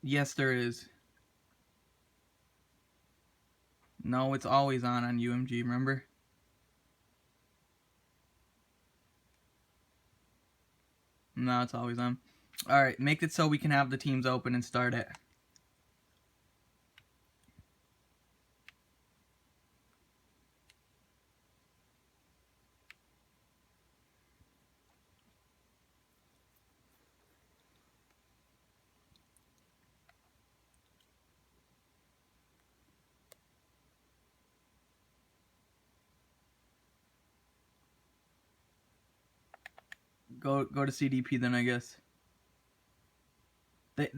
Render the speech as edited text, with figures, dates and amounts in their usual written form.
Yes, there is. No, it's always on UMG, remember? No, it's always on. Alright, make it so we can have the teams open and start it. Go to CDP then, I guess. They